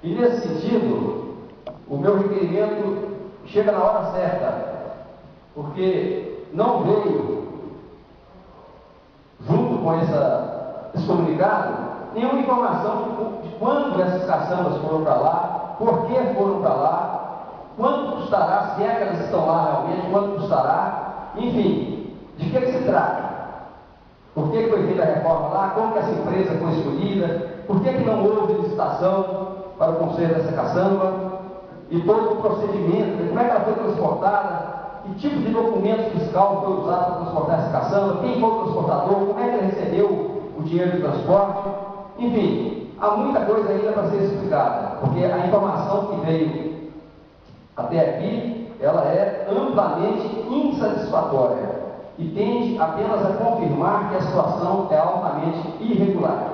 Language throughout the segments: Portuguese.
E nesse sentido, o meu requerimento chega na hora certa, porque não veio, junto com esse comunicado, nenhuma informação de quando essas caçambas foram para lá, por que foram para lá, quanto custará, se é que elas estão lá realmente, quanto custará, enfim, de que se trata? Por que foi feita a reforma lá? Como que essa empresa foi escolhida? Por que não houve licitação para o conserto dessa caçamba? E todo o procedimento, como é que ela foi transportada? Que tipo de documento fiscal foi usado para transportar essa caçamba? Quem foi o transportador? Como é que ele recebeu o dinheiro de transporte? Enfim, há muita coisa ainda para ser explicada, porque a informação que veio até aqui, ela é amplamente insatisfatória e tende apenas a confirmar que a situação é altamente irregular.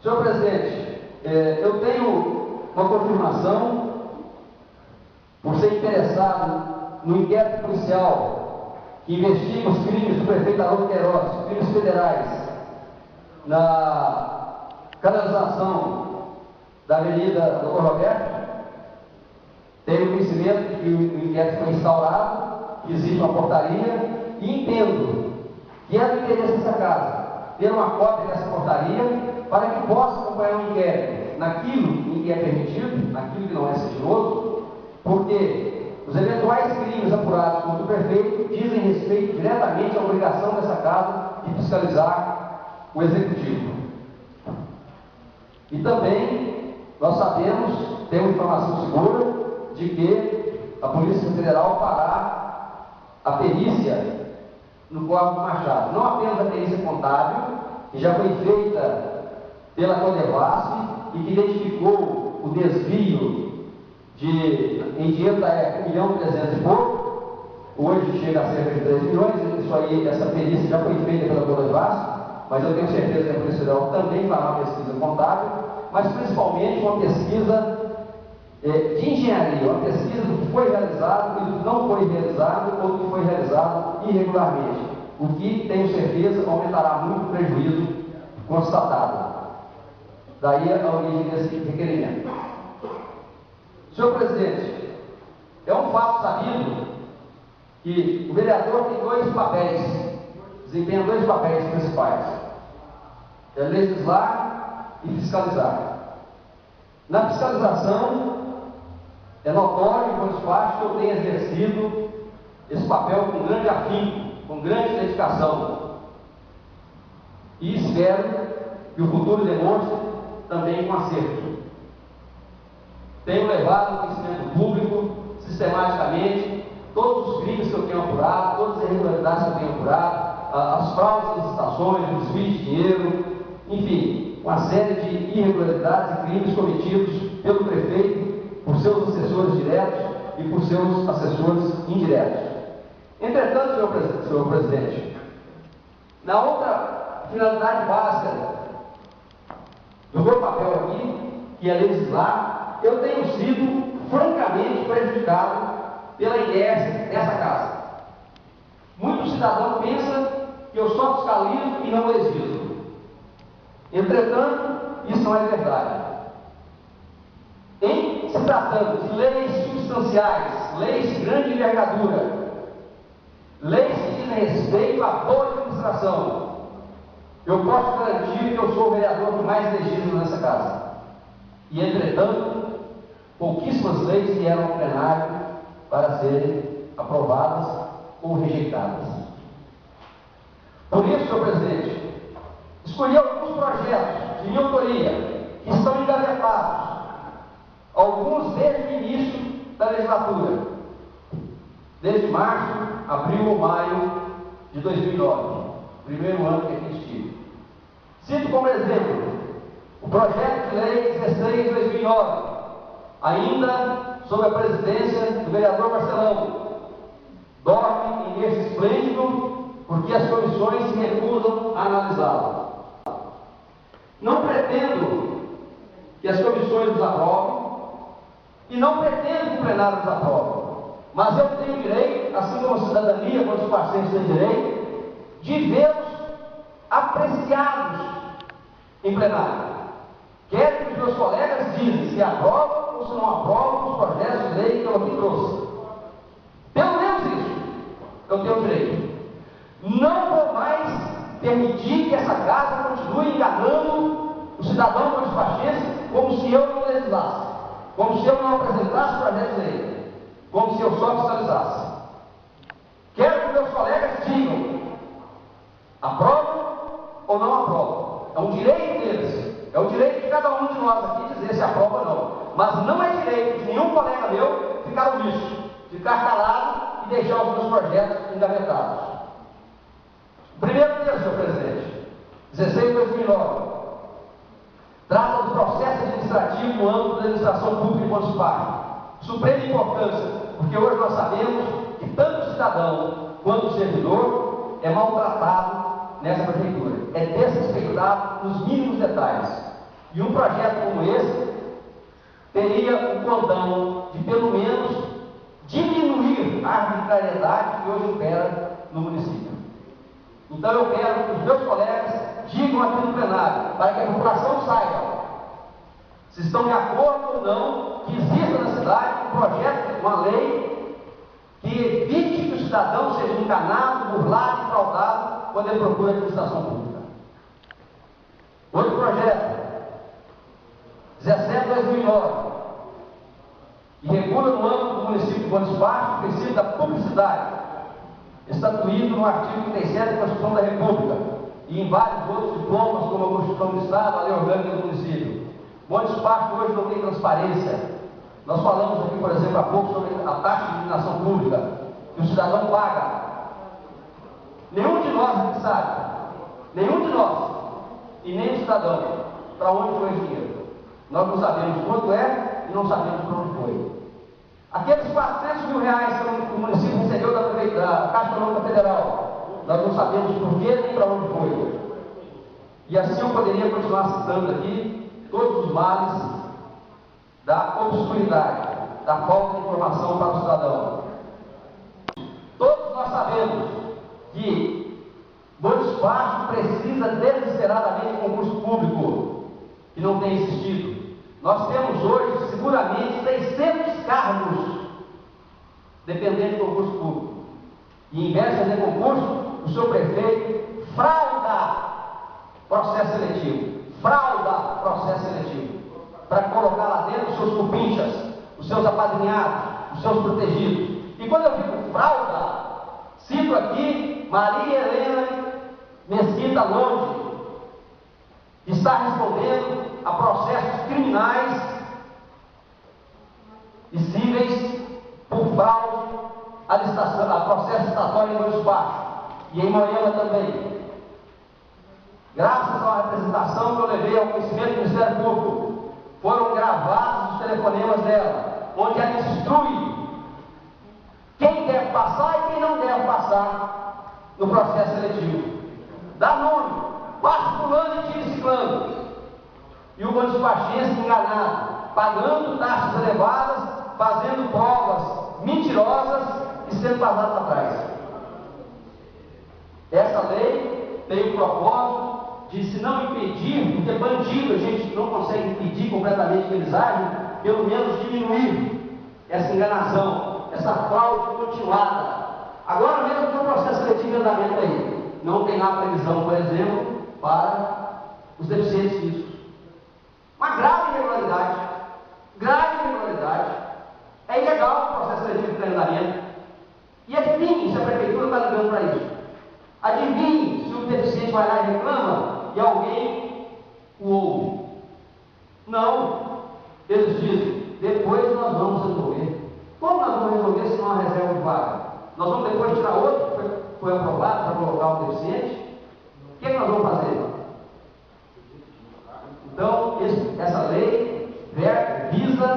Senhor presidente, eu tenho uma confirmação, por ser interessado no inquérito policial que investiga os crimes do prefeito Haroldo Queiroz, crimes federais, na canalização da Avenida Dr. Roberto. Tenho conhecimento de que o inquérito foi instaurado, que existe uma portaria, e entendo que é do interesse dessa casa ter uma cópia dessa portaria para que possa acompanhar o inquérito naquilo em que é permitido, naquilo que não é sigiloso, porque os eventuais crimes apurados contra o prefeito dizem respeito diretamente à obrigação dessa casa de fiscalizar o executivo. E também nós sabemos, temos informação segura, de que a Polícia Federal fará a perícia no Código Machado. Não apenas a perícia contábil, que já foi feita pela Codevasf e que identificou o desvio em dinheiro da época, 1,3 milhão e pouco, hoje chega a cerca de 3 milhões, isso aí, essa perícia já foi feita pela Codevasf, mas eu tenho certeza que a Polícia Federal também fará uma pesquisa contábil, mas principalmente uma pesquisa de engenharia, uma pesquisa do que foi realizado e do que não foi realizado ou do que foi realizado irregularmente, o que, tenho certeza, aumentará muito o prejuízo constatado. Daí a origem desse requerimento. Senhor presidente, é um fato sabido que o vereador tem dois papéis, desempenha dois papéis principais: é legislar e fiscalizar. Na fiscalização, é notório, por parte que eu tenho exercido esse papel com grande afinco, com grande dedicação. E espero que o futuro demonstre também com acerto. Tenho levado ao conhecimento público, sistematicamente, todos os crimes que eu tenho apurado, todas as irregularidades que eu tenho apurado, as fraudes nas licitações, o desvio de dinheiro, enfim, uma série de irregularidades e crimes cometidos pelo prefeito, por seus assessores diretos e por seus assessores indiretos. Entretanto, senhor presidente, na outra finalidade básica do meu papel aqui, que é legislar, eu tenho sido francamente prejudicado pela inércia dessa casa. Muito cidadão pensa que eu só fiscalizo e não legislo. Entretanto, isso não é verdade. Em se tratando de leis substanciais, leis de grande envergadura, leis que dizem respeito à boa administração, eu posso garantir que eu sou o vereador que mais legisla nessa casa. E, entretanto, pouquíssimas leis vieram ao plenário para serem aprovadas ou rejeitadas. Por isso, senhor presidente, escolhi alguns projetos de minha autoria que estão engavetados, alguns desde o início da legislatura, desde março, abril ou maio de 2009, primeiro ano que aqui estive. Cito como exemplo o projeto de lei 16 de 2009, ainda sob a presidência do vereador Marcelão. Dorme em berço esplêndido porque as comissões se recusam a analisá-lo. Não pretendo que as comissões nos aprovem e não pretendo que o plenário nos aprove, mas eu tenho direito, assim como a cidadania, como os parceiros têm direito, de vê-los apreciados em plenário, Quero que os meus colegas dizem se aprovam ou se não aprovam os projetos de lei que eu aqui trouxe. Pelo menos isso eu tenho direito. Não vou mais permitir que essa casa continue enganando o cidadão botispachense como se eu não legislasse, como se eu não apresentasse projetos de lei, como se eu só fiscalizasse. Quero que meus colegas digam: aprovam ou não aprovam. É um direito deles. É o direito de cada um de nós aqui dizer se aprova ou não. Mas não é direito de nenhum colega meu ficar no lixo, ficar calado e deixar os meus projetos engavetados. Primeiro texto, senhor presidente, 16/2009, trata do processo administrativo no âmbito da administração pública municipal. Suprema importância, porque hoje nós sabemos que tanto o cidadão quanto o servidor é maltratado nessa prefeitura, é desrespeitado nos mínimos detalhes. E um projeto como esse teria o condão de, pelo menos, diminuir a arbitrariedade que hoje impera no município. Então eu quero que os meus colegas digam aqui no plenário, para que a população saiba se estão de acordo ou não que exista na cidade um projeto, uma lei que evite que o cidadão seja enganado, burlado e fraudado quando ele procura a administração pública. Outro projeto, 17/2009, que regula no âmbito do município de Bom Despacho o princípio da publicidade, estatuído no artigo 37 da Constituição da República e em vários outros diplomas, como a Constituição do Estado, a Lei Orgânica do Município. Bom Despacho hoje não tem transparência. Nós falamos aqui, por exemplo, há pouco sobre a taxa de iluminação pública que o cidadão paga. Nenhum de nós aqui sabe, nenhum de nós, e nem o cidadão, para onde foi esse dinheiro. Nós não sabemos quanto é e não sabemos para onde foi. Aqueles 400 mil reais que o município recebeu da Caixa Econômica Federal, nós não sabemos por que nem para onde foi. E assim eu poderia continuar citando aqui todos os males da obscuridade, da falta de informação para o cidadão. Todos nós sabemos que Bom Despacho precisa desesperadamente de concurso público, que não tem existido. Nós temos hoje, seguramente, 600 cargos dependendo do concurso público. E em vez de fazer concurso, o seu prefeito frauda processo seletivo. Frauda processo seletivo. Para colocar lá dentro os seus cupinchas, os seus apadrinhados, os seus protegidos. E quando eu digo frauda, cito aqui Maria Helena Mesquita Longe, que está respondendo a processos criminais cíveis por fraude à licitação, a processo licitatório em Bom Despacho e em Moema também. Graças à representação que eu levei ao conhecimento do Ministério Público, foram gravados os telefonemas dela, onde ela instrui quem deve passar e quem não deve passar no processo seletivo. Dá nome, passe fulano e tire ciclano. E o Bom Despachense enganado, pagando taxas elevadas, fazendo provas mentirosas e sendo passado para trás. Essa lei tem o propósito de, se não impedir, porque bandido a gente não consegue impedir completamente que eles agem, pelo menos diminuir essa enganação, essa fraude continuada. Agora mesmo tem um processo seletivo de andamento aí. Não tem lá previsão, por exemplo, para os deficientes físicos. Uma grave irregularidade. Grave irregularidade. É ilegal o processo seletivo de andamento. E adivinhe se a prefeitura está ligando para isso. Adivinhe se o deficiente vai lá e reclama e alguém o ouve. Não. Eles dizem, depois nós vamos resolver. Como nós vamos resolver se não há reserva de vaga? Nós vamos depois tirar outro que foi aprovado para colocar o deficiente? O que nós vamos fazer? Então, essa lei visa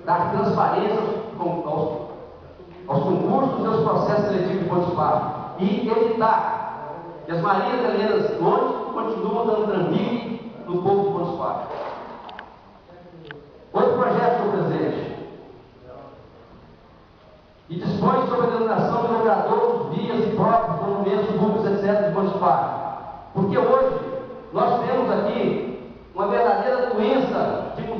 dar transparência aos concursos e aos processos seletivos de Bom Despacho e evitar que as Marias Helenas Longe continuam dando trambique no povo de Bom Despacho. Outro projeto, senhor presidente, e dispõe sobre a denominação de logradouros, vias e próprios monumentos públicos, etc., de Bom Despacho. Porque hoje nós temos aqui uma verdadeira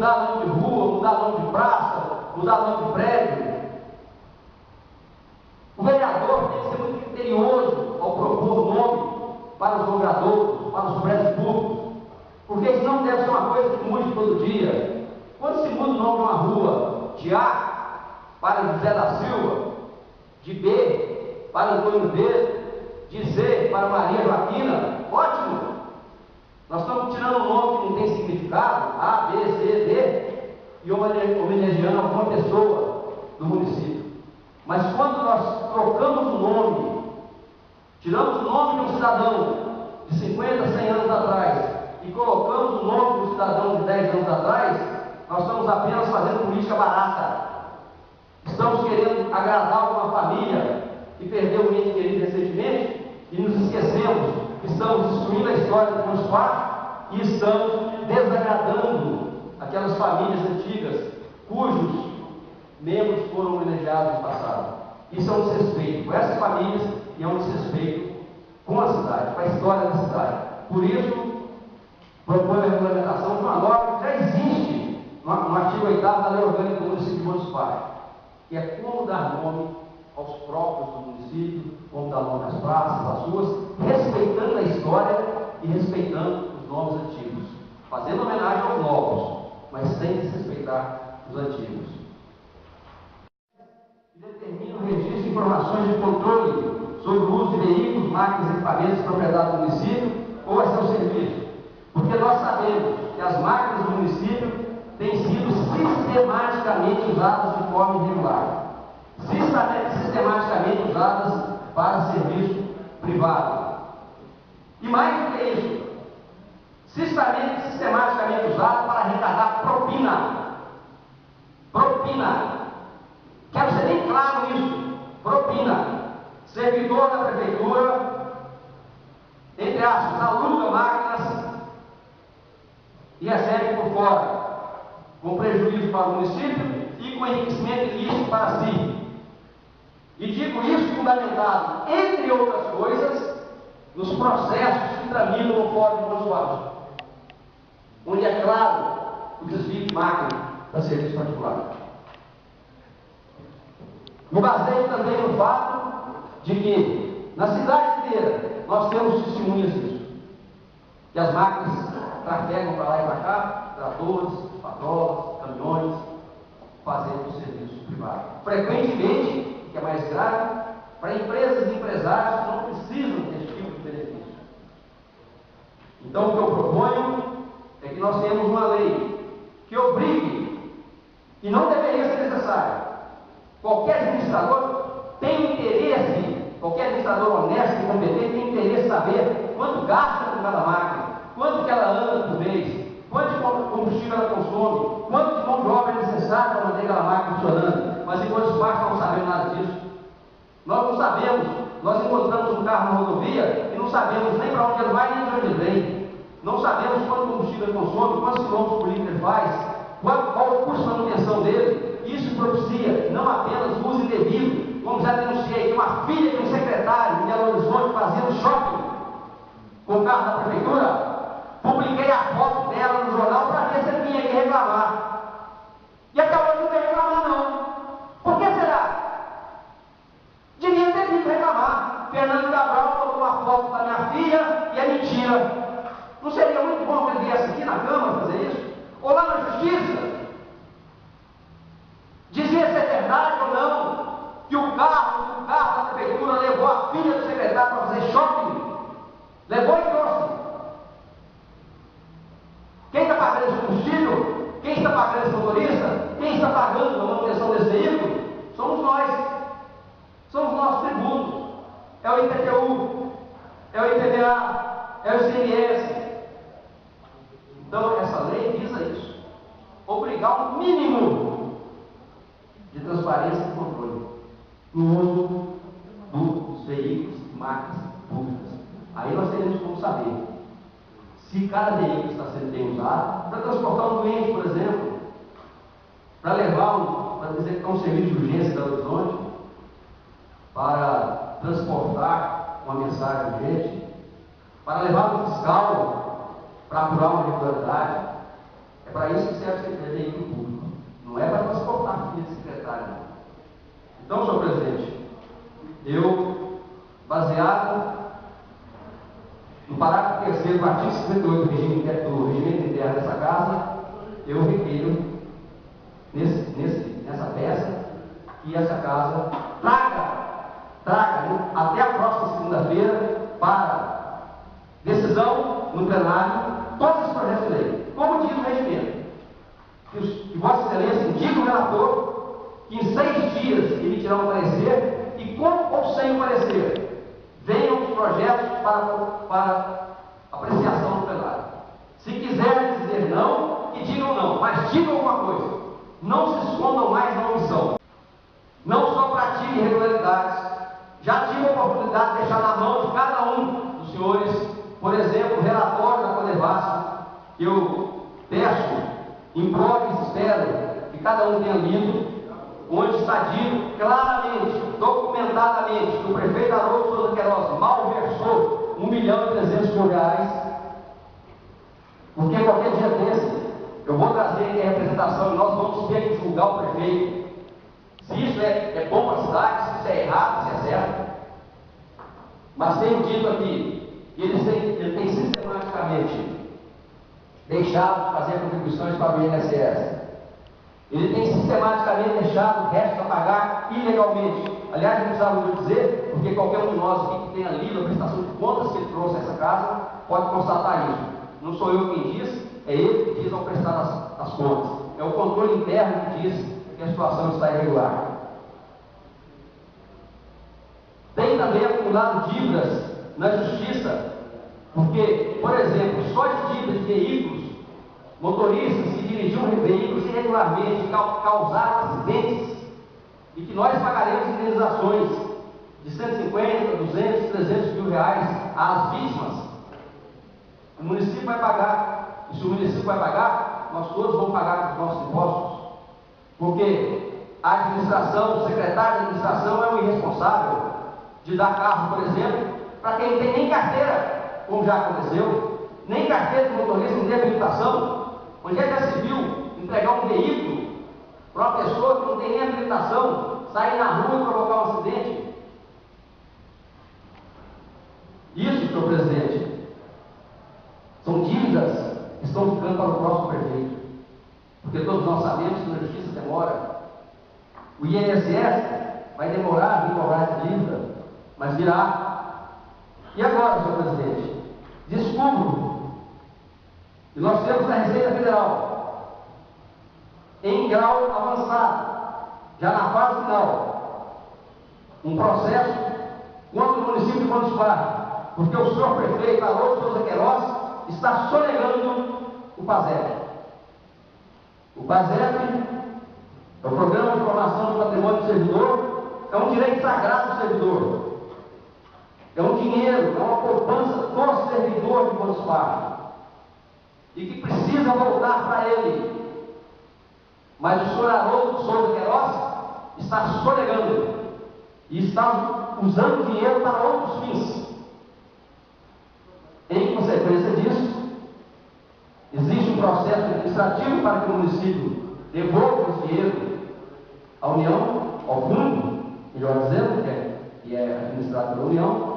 mudar nome de rua, mudar nome de praça, mudar nome de prédio. O vereador tem que ser muito criterioso ao propor nome para os logradouros, para os prédios públicos, porque isso não deve ser uma coisa que mude todo dia. Quando se muda o nome de uma rua de A para José da Silva, de B para Antônio Pedro, de C para Maria Joaquina, ótimo! Nós estamos tirando um nome que não tem significado, A, B, C, D, e homenageando alguma pessoa do município. Mas quando nós trocamos o nome, tiramos o nome de um cidadão de 50, 100 anos atrás e colocamos o nome de um cidadão de 10 anos atrás, nós estamos apenas fazendo política barata. Estamos querendo agradar alguma família que perdeu um ente querido recentemente e nos esquecemos que estamos destruindo a história do nosso parque e estamos desagradando aquelas famílias antigas cujos membros foram homenageados no passado. Isso é um desrespeito com essas famílias e é um desrespeito com a cidade, com a história da cidade. Por isso, propõe a regulamentação de uma norma que já existe no artigo 8º da Lei Orgânica do Município de Montes Claros, que é como dar nome aos próprios do município, como dar nome às praças, às ruas, respeitando a história e respeitando os nomes antigos, fazendo homenagem aos novos, mas sem desrespeitar os antigos. Determina o registro de informações de controle sobre o uso de veículos, máquinas e equipamentos de propriedade do município ou a seu serviço, porque nós sabemos que as máquinas do município têm sido sistematicamente usadas de forma irregular, sistematicamente usadas para serviço privado. E mais do que isso, sistematicamente usadas para arrecadar propina. Propina. Quero ser bem claro nisso. Propina. Servidor da prefeitura, entre aspas, aluga máquinas e recebe por fora, com prejuízo para o município e com enriquecimento ilícito para si. E digo isso fundamentado, entre outras coisas, nos processos que traminam no Fórum de Montes Claros, onde é claro o desvio de máquina para serviço particular. Me baseio também no fato de que, na cidade inteira, nós temos testemunhas disso, que as máquinas trafegam para lá e para cá, tratores, patrolas, caminhões, fazendo serviço privado. Frequentemente, o que é mais grave, para empresas e empresários que não precisam desse tipo de benefício. Então, o que eu proponho é que nós tenhamos uma lei que obrigue, e não deveria ser necessário, qualquer administrador tem interesse, qualquer administrador honesto e competente tem interesse em saber quanto gasta com cada máquina, quanto que ela anda por mês, quanto de combustível ela consome, quanto de mão de obra é necessário para manter aquela máquina funcionando. Mas enquanto os parques não sabemos nada disso. Nós não sabemos, nós encontramos um carro na rodovia e não sabemos nem para onde ele vai nem de onde ele vem. Não sabemos quanto combustível ele consome, quantos quilômetros por litro ele faz, qual o custo de manutenção dele. Isso propicia não apenas o uso indevido, como já denunciei, que uma filha de um secretário em Belo Horizonte fazendo shopping com o carro da prefeitura, publiquei a foto dela no jornal para ver se ele vinha aqui reclamar. E até hoje não veio reclamar não. Por que será? Devia ter vindo reclamar. Fernando Cabral colocou uma foto da minha filha e é mentira. Não seria muito bom que ele viesse aqui na Câmara fazer isso? Ou lá na Justiça? Dizia se é verdade ou não que o carro da prefeitura levou a filha do secretário para fazer shopping? Levou e trouxe. Quem está pagando esse combustível? Quem está pagando esse motorista? Quem está pagando a manutenção desse veículo? Somos nós. São os nossos tributos. É o IPTU, é o IPVA, é o ICMS. Então, essa lei visa isso. Obrigar um mínimo de transparência e controle no uso dos veículos e máquinas públicas. Aí nós teremos como saber se cada veículo está sendo bem usado para transportar um doente, por exemplo, para levar para executar um serviço de urgência em Belo Horizonte, para transportar uma mensagem urgente, para levar um fiscal para apurar uma irregularidade, É para isso que serve o veículo público. Não é para transportar a filha de secretário, não. Então, senhor presidente, eu, baseado no parágrafo 3º do artigo 58 do regimento interno dessa casa, eu requeiro nessa peça que essa casa traga até a próxima segunda-feira para decisão no plenário todos os projetos de lei, como diz o regimento. Que Vossa Excelência indique o relator que em 6 dias emitirá um parecer e, com ou sem o parecer, venham os projetos para apreciação do plenário. Se quiserem dizer não, que digam não, mas digam alguma coisa. Não se escondam mais na omissão. Não só pratiquem irregularidades. Já tive a oportunidade de deixar na mão de cada um dos senhores, por exemplo, o relatório da Codevasf. Eu peço, imploro e espero que cada um tenha lido, onde está dito claramente, documentadamente, que o prefeito Haroldo Souza Queiroz malversou R$1.300.000, porque qualquer dia desse eu vou trazer aqui a representação e nós vamos ter que julgar o prefeito, se isso é bom para a cidade, se isso é errado, se é certo. Mas tenho dito aqui que ele tem sistematicamente deixado de fazer contribuições para o INSS. Ele tem sistematicamente deixado o resto a pagar ilegalmente. Aliás, não precisava muito dizer, porque qualquer um de nós aqui que tenha lido a prestação de contas que ele trouxe a essa casa pode constatar isso. Não sou eu quem diz, é ele que diz ao prestar as contas. É o controle interno que diz que a situação está irregular. Tem também acumulado dívidas na justiça, porque, por exemplo, só de dívidas de veículos, motoristas que dirigiam veículos irregularmente, causaram acidentes, e que nós pagaremos indenizações de 150, 200, 300 mil reais às vítimas. O município vai pagar, e se o município vai pagar, nós todos vamos pagar com os nossos impostos, porque a administração, o secretário de administração é o irresponsável de dar carro, por exemplo, para quem não tem nem carteira, como já aconteceu, nem carteira de motorista, nem habilitação. Onde é que já se viu entregar um veículo para uma pessoa que não tem nem habilitação, sair na rua e provocar um acidente? Isso, senhor presidente, são dívidas que estão ficando para o próximo prefeito, porque todos nós sabemos que na justiça demora. O INSS vai demorar a vir cobrar essa dívida, mas virá. E agora, senhor presidente, descubro que nós temos a Receita Federal em grau avançado, já na fase final, um processo contra o município de Montes Claros, porque o senhor prefeito Haroldo Souza Queiroz está sonegando o PASEP. O PASEP é o Programa de Formação do Patrimônio do Servidor, é um direito sagrado do servidor. É um dinheiro, é uma poupança do servidor de Montes Claros, e que precisa voltar para ele. Mas o senhor Haroldo Souza Queiroz está sonegando e está usando o dinheiro para outros fins. Em consequência disso, existe um processo administrativo para que o município devolva esse dinheiro à União, ao fundo, melhor dizendo, que é administrado pela União,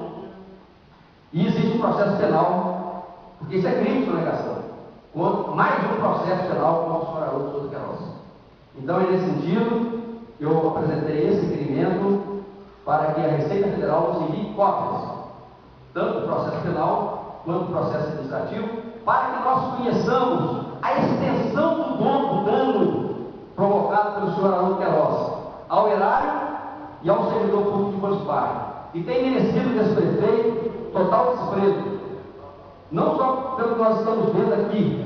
e existe um processo penal, porque isso é crime de sonegação, mais um processo penal contra o senhor Haroldo Souza Queiroz. Então, nesse sentido, eu apresentei esse requerimento para que a Receita Federal nos envie cópias, tanto do processo penal quanto do processo administrativo, para que nós conheçamos a extensão do dano provocado pelo senhor Haroldo Queiroz ao erário e ao servidor público de Montes Claros, e tem merecido desse prefeito total desprezo, não só pelo que nós estamos vendo aqui,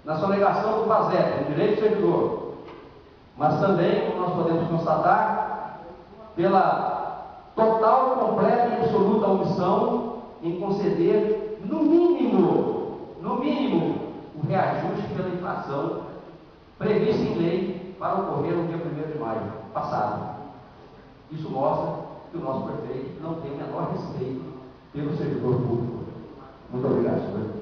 na sonegação do PASEP, do direito do servidor, mas também, como nós podemos constatar, pela total, completa e absoluta omissão em conceder, no mínimo, o reajuste pela inflação previsto em lei para ocorrer no dia 1º de maio passado. Isso mostra que o nosso prefeito não tem o menor respeito pelo servidor público. Muito obrigado, senhor.